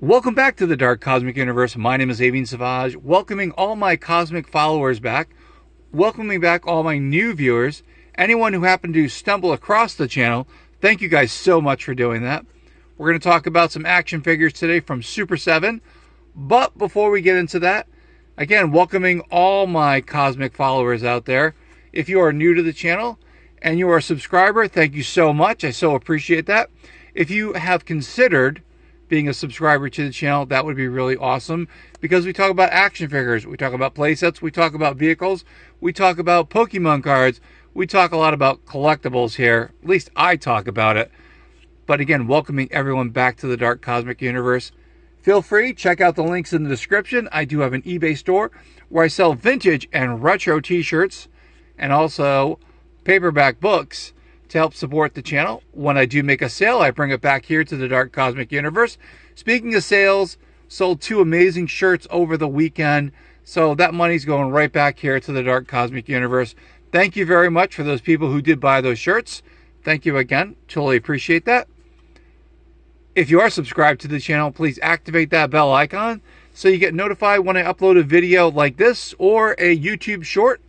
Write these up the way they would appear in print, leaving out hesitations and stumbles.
Welcome back to the Dark Cosmic Universe. My name is Avian Savage, welcoming all my cosmic followers back, welcoming back all my new viewers, anyone who happened to stumble across the channel. Thank you guys so much for doing that. We're going to talk about some action figures today from Super 7, but before we get into that, again, welcoming all my cosmic followers out there. If you are new to the channel and you are a subscriber, thank you so much. I so appreciate that. If you have considered being a subscriber to the channel, that would be really awesome, because we talk about action figures, we talk about playsets, we talk about vehicles, we talk about Pokemon cards, we talk a lot about collectibles here. At least I talk about it. But again, welcoming everyone back to the Dark Cosmic Universe. Feel free, check out the links in the description. I do have an eBay store where I sell vintage and retro t-shirts and also paperback books to help support the channel. When I do make a sale, I bring it back here to the Dark Cosmic Universe. Speaking of sales, sold 2 amazing shirts over the weekend, so that money's going right back here to the Dark Cosmic Universe. Thank you very much for those people who did buy those shirts. Thank you again. Totally appreciate that. If you are subscribed to the channel, please activate that bell icon so you get notified when I upload a video like this or a YouTube short.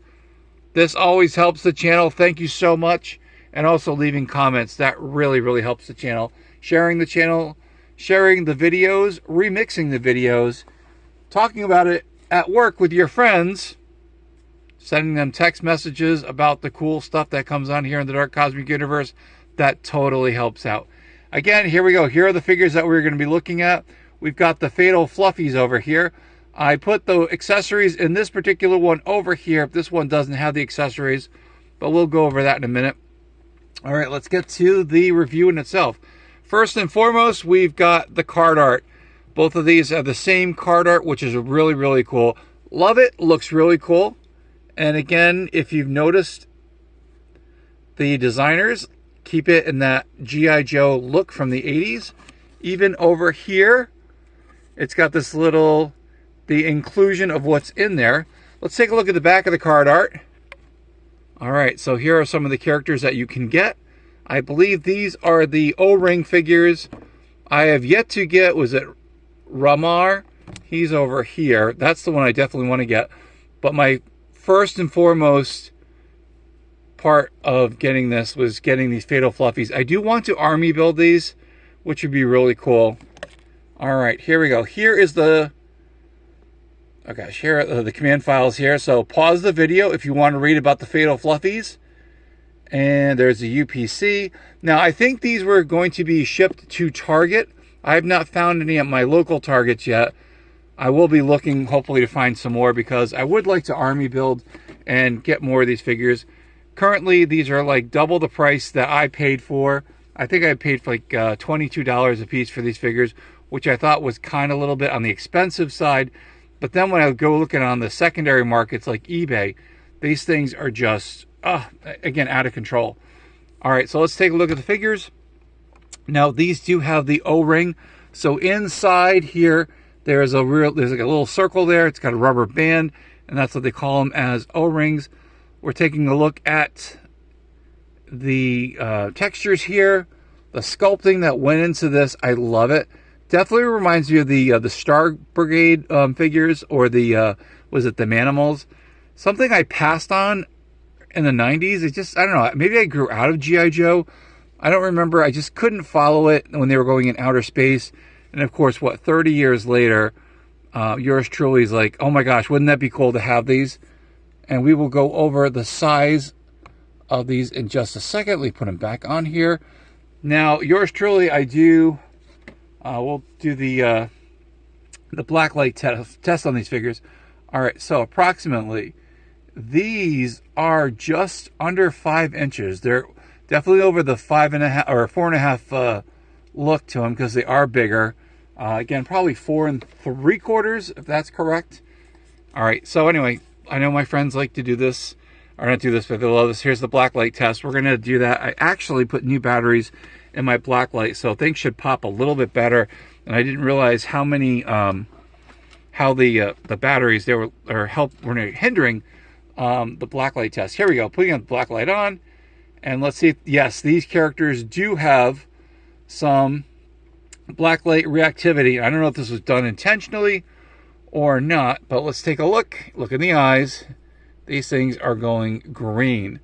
This always helps the channel. Thank you so much. And also leaving comments. That really, really helps the channel. Sharing the channel, sharing the videos, remixing the videos, talking about it at work with your friends, sending them text messages about the cool stuff that comes on here in the Dark Cosmic Universe. That totally helps out. Again, here we go. Here are the figures that we're going to be looking at. We've got the Fatal Fluffies over here. I put the accessories in this particular one over here. This one doesn't have the accessories, but we'll go over that in a minute. All right, let's get to the review in itself. First and foremost, we've got the card art. Both of these are the same card art, which is really, really cool. Love it. Looks really cool. And again, if you've noticed, the designers keep it in that G.I. Joe look from the 80s. Even over here, it's got this little, the inclusion of what's in there. Let's take a look at the back of the card art. All right, so here are some of the characters that you can get. I believe these are the O-ring figures. I have yet to get, was it Ramar? He's over here. That's the one I definitely want to get. But my first and foremost part of getting this was getting these Fatal Fluffies. I do want to army build these, which would be really cool. All right, here we go. Here is the... Okay, share the command files here. So pause the video if you want to read about the Fatal Fluffies. And there's a UPC. Now, I think these were going to be shipped to Target. I have not found any at my local Targets yet. I will be looking, hopefully, to find some more, because I would like to army build and get more of these figures. Currently, these are like double the price that I paid for. I think I paid for like $22 a piece for these figures, which I thought was kind of a little bit on the expensive side. But then when I go looking on the secondary markets like eBay, these things are just, again, out of control. All right, so let's take a look at the figures. Now, these do have the O-ring. So inside here, there's like a little circle there. It's got a rubber band, and that's what they call them, as O-rings. We're taking a look at the textures here, the sculpting that went into this. I love it. Definitely reminds me of the Star Brigade figures, or the was it the Manimals? Something I passed on in the 90s. It just, I don't know, maybe I grew out of G.I. Joe. I don't remember. I just couldn't follow it when they were going in outer space. And of course, what, 30 years later, yours truly is like, oh my gosh, wouldn't that be cool to have these? And we will go over the size of these in just a second. We put them back on here. Now, yours truly, I do... we'll do the blacklight test on these figures. All right, so approximately, these are just under 5 inches. They're definitely over the 5.5 or 4.5 look to them, because they are bigger. Again, probably 4 3/4, if that's correct. All right, so anyway, I know my friends like to do this, or not do this, but they love this. Here's the blacklight test. We're going to do that. I actually put new batteries in my blacklight, so things should pop a little bit better. And I didn't realize how many, how the batteries were hindering the blacklight test. Here we go, putting the blacklight on, and let's see if, yes, these characters do have some blacklight reactivity. I don't know if this was done intentionally or not, but let's take a look. Look in the eyes. These things are going green,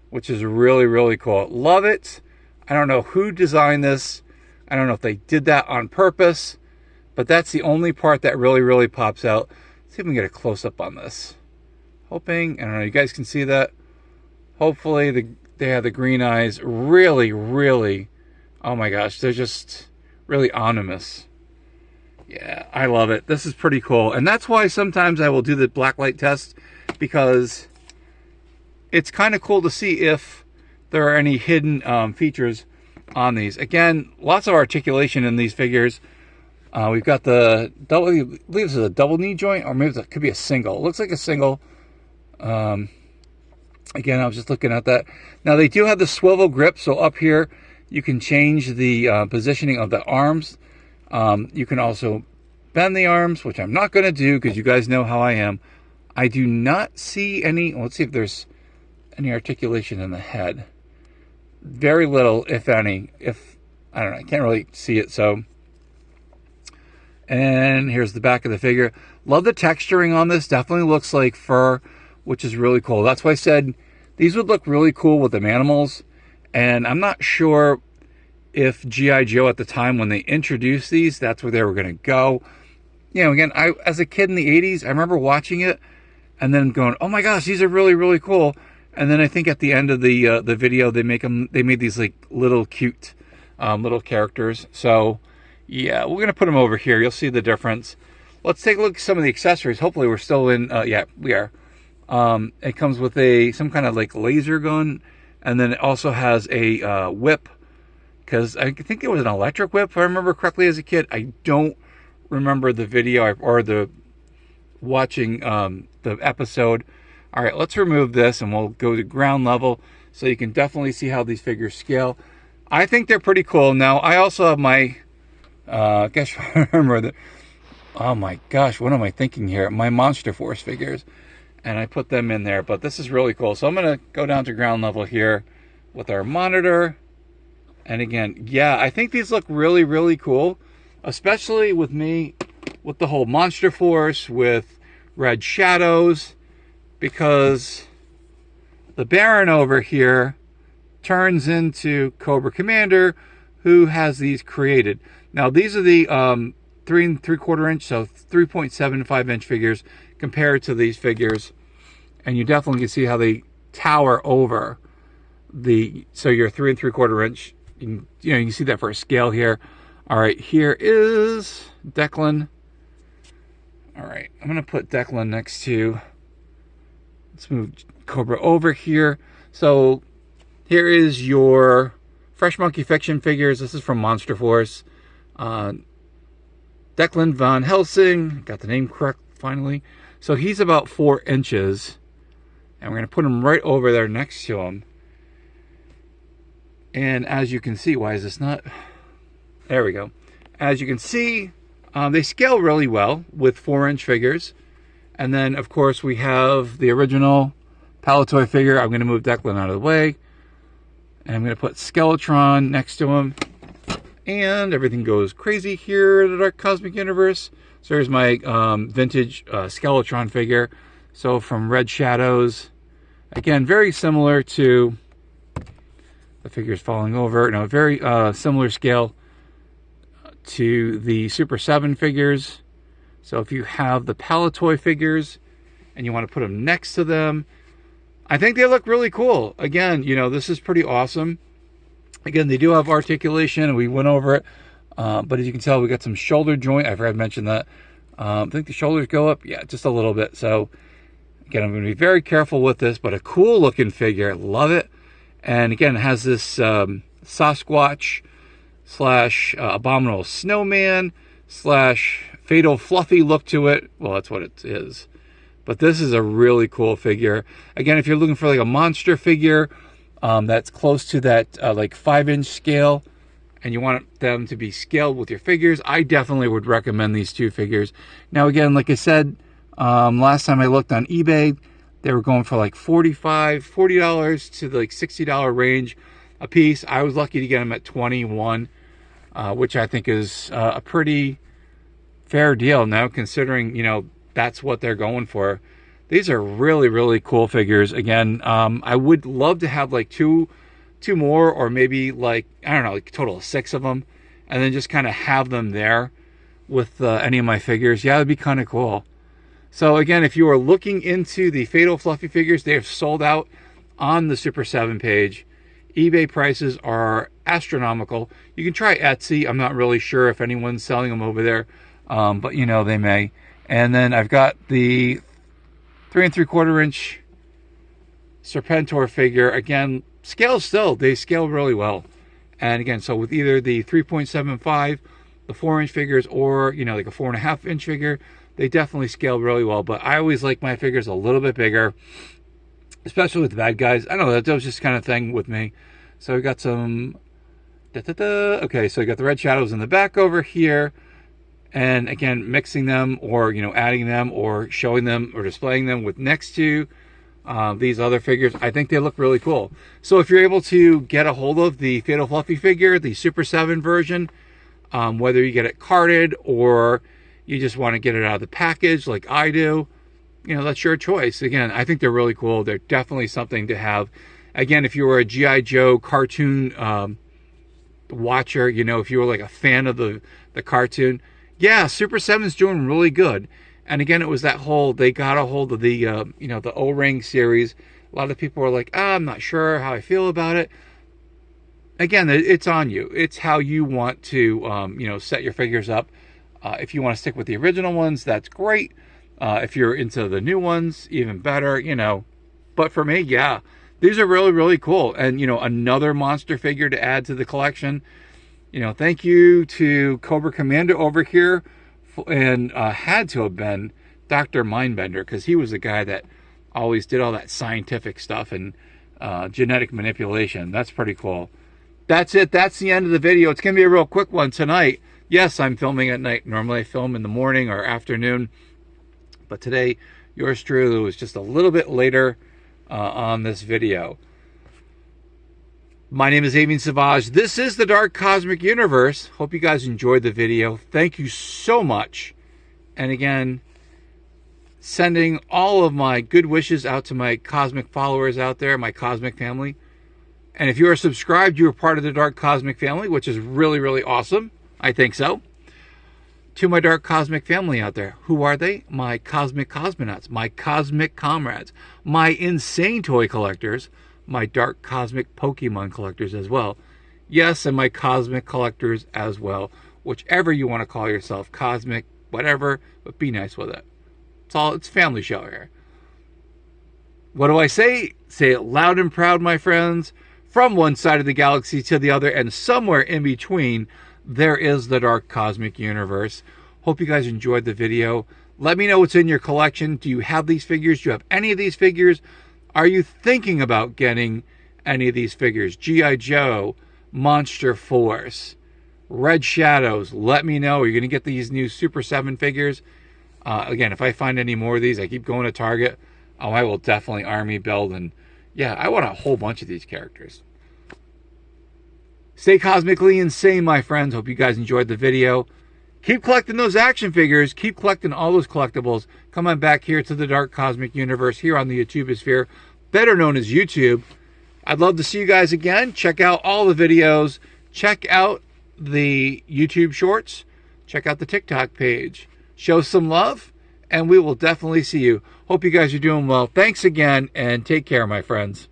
which is really, really cool. Love it. I don't know who designed this. I don't know if they did that on purpose, but that's the only part that really, really pops out. Let's see if we can get a close-up on this. Hoping, I don't know, you guys can see that. Hopefully they have the green eyes. Really, really, oh my gosh, they're just really ominous. Yeah, I love it. This is pretty cool. And that's why sometimes I will do the blacklight test, because it's kind of cool to see if there are any hidden features on these. Again, lots of articulation in these figures. We've got the double, I believe this is a double knee joint, or maybe it could be a single. It looks like a single. Again, I was just looking at that. Now they do have the swivel grip, so up here you can change the positioning of the arms. You can also bend the arms, which I'm not going to do because you guys know how I am. I do not see any, let's see if there's any articulation in the head. Very little, if any. I don't know, I can't really see it, so. And here's the back of the figure. Love the texturing on this. Definitely looks like fur, which is really cool. That's why I said these would look really cool with them animals. And I'm not sure if G.I. Joe at the time when they introduced these, that's where they were going to go. You know, again, as a kid in the 80s, I remember watching it and then going, oh my gosh, these are really, really cool. And then I think at the end of the video, they made these like little cute little characters. So yeah, we're going to put them over here. You'll see the difference. Let's take a look at some of the accessories. Hopefully we're still in, yeah, we are. It comes with some kind of like laser gun, and then it also has a whip, because I think it was an electric whip, if I remember correctly as a kid. I don't remember the video or the watching the episode. All right, let's remove this and we'll go to ground level so you can definitely see how these figures scale. I think they're pretty cool. Now, I also have my, I guess I remember that. Oh my gosh, what am I thinking here? My Monster Force figures. And I put them in there, but this is really cool. So I'm going to go down to ground level here with our monitor. And again, yeah, I think these look really, really cool, especially with me, with the whole Monster Force, with Red Shadows, because the Baron over here turns into Cobra Commander, who has these created. Now, these are the 3 3/4 inch, so 3.75 inch figures compared to these figures. And you definitely can see how they tower over so your 3 3/4 inch, you can see that for a scale here. All right, here is Declan. All right, I'm going to put Declan next to, let's move Cobra over here. So here is your Fresh Monkey Fiction figures. This is from Monster Force. Declan Von Helsing, got the name correct finally. So he's about 4 inches. And we're going to put him right over there next to him. And as you can see, why is this not? There we go. As you can see, they scale really well with 4-inch figures. And then, of course, we have the original Palitoy figure. I'm going to move Declan out of the way. And I'm going to put Skeletron next to him. And everything goes crazy here at the Dark Cosmic Universe. So here's my vintage Skeletron figure. So from Red Shadows. Again, very similar to the figures falling over. No, very similar scale to the Super 7 figures. So if you have the Palitoy figures and you want to put them next to them, I think they look really cool. Again, this is pretty awesome. Again, they do have articulation, and we went over it. But as you can tell, we got some shoulder joint. I forgot to mention that. I think the shoulders go up. Yeah, just a little bit. So again, I'm going to be very careful with this, but a cool looking figure. Love it. And again, it has this Sasquatch / Abominable Snowman / Fatal Fluffy look to it. Well, that's what it is. But this is a really cool figure. Again, if you're looking for like a monster figure that's close to that like 5-inch scale, and you want them to be scaled with your figures, I definitely would recommend these two figures. Now, again, like I said, last time I looked on eBay, they were going for like $40 to the like $60 range a piece. I was lucky to get them at $21. which I think is a pretty fair deal now, considering, you know, that's what they're going for. These are really, really cool figures. Again, I would love to have like two more, or maybe like, I don't know, like a total of 6 of them, and then just kind of have them there with any of my figures. Yeah, it'd be kind of cool. So again, if you are looking into the Fatal Fluffy figures, they have sold out on the Super 7 page. eBay prices are astronomical. You can try Etsy. I'm not really sure if anyone's selling them over there, but you know, they may. And then I've got the 3 3/4 inch Serpentor figure. Again, scale still, they scale really well. And again, so with either the 3.75, the 4-inch figures, or, you know, like a 4.5-inch figure, they definitely scale really well. But I always like my figures a little bit bigger, especially with the bad guys. I don't know, that was just kind of thing with me. So we got some, okay, so we got the red shadows in the back over here. And again, mixing them, or, you know, adding them, or showing them, or displaying them with next to these other figures. I think they look really cool. So if you're able to get a hold of the Fatal Fluffy figure, the Super 7 version, whether you get it carded or you just want to get it out of the package like I do, you know, that's your choice. Again, I think they're really cool. They're definitely something to have. Again, if you were a G.I. Joe cartoon watcher, you know, if you were like a fan of the cartoon, yeah, Super 7's doing really good. And again, it was that whole, they got a hold of the, you know, the O-Ring series. A lot of people were like, I'm not sure how I feel about it. Again, it's on you. It's how you want to, you know, set your figures up. If you want to stick with the original ones, that's great. If you're into the new ones, even better, you know. But for me, yeah, these are really, really cool. And, you know, another monster figure to add to the collection. You know, thank you to Cobra Commander over here, and had to have been Dr. Mindbender, because he was the guy that always did all that scientific stuff and genetic manipulation. That's pretty cool. That's it. That's the end of the video. It's going to be a real quick one tonight. Yes, I'm filming at night. Normally I film in the morning or afternoon, but today, yours truly was just a little bit later on this video. My name is Avian Savage. This is the Dark Cosmic Universe. Hope you guys enjoyed the video. Thank you so much. And again, sending all of my good wishes out to my cosmic followers out there, my cosmic family. And if you are subscribed, you are part of the Dark Cosmic family, which is really, really awesome. I think so. To my Dark Cosmic family out there, who are they? My cosmic cosmonauts, my cosmic comrades, my insane toy collectors, my dark cosmic Pokemon collectors as well. Yes, and my cosmic collectors as well. Whichever you want to call yourself, cosmic, whatever, but be nice with it. It's family show here. What do I say? Say it loud and proud, my friends. From one side of the galaxy to the other, and somewhere in between, there is the Dark Cosmic Universe. Hope you guys enjoyed the video. Let me know what's in your collection. Do you have these figures? Do you have any of these figures? Are you thinking about getting any of these figures? G.I. Joe, Monster Force, Red Shadows. Let me know. Are you going to get these new Super 7 figures? Again, if I find any more of these, I keep going to Target. Oh, I will definitely army build. And yeah, I want a whole bunch of these characters. Stay cosmically insane, my friends. Hope you guys enjoyed the video. Keep collecting those action figures. Keep collecting all those collectibles. Come on back here to the Dark Cosmic Universe here on the YouTubosphere, better known as YouTube. I'd love to see you guys again. Check out all the videos. Check out the YouTube shorts. Check out the TikTok page. Show some love, and we will definitely see you. Hope you guys are doing well. Thanks again, and take care, my friends.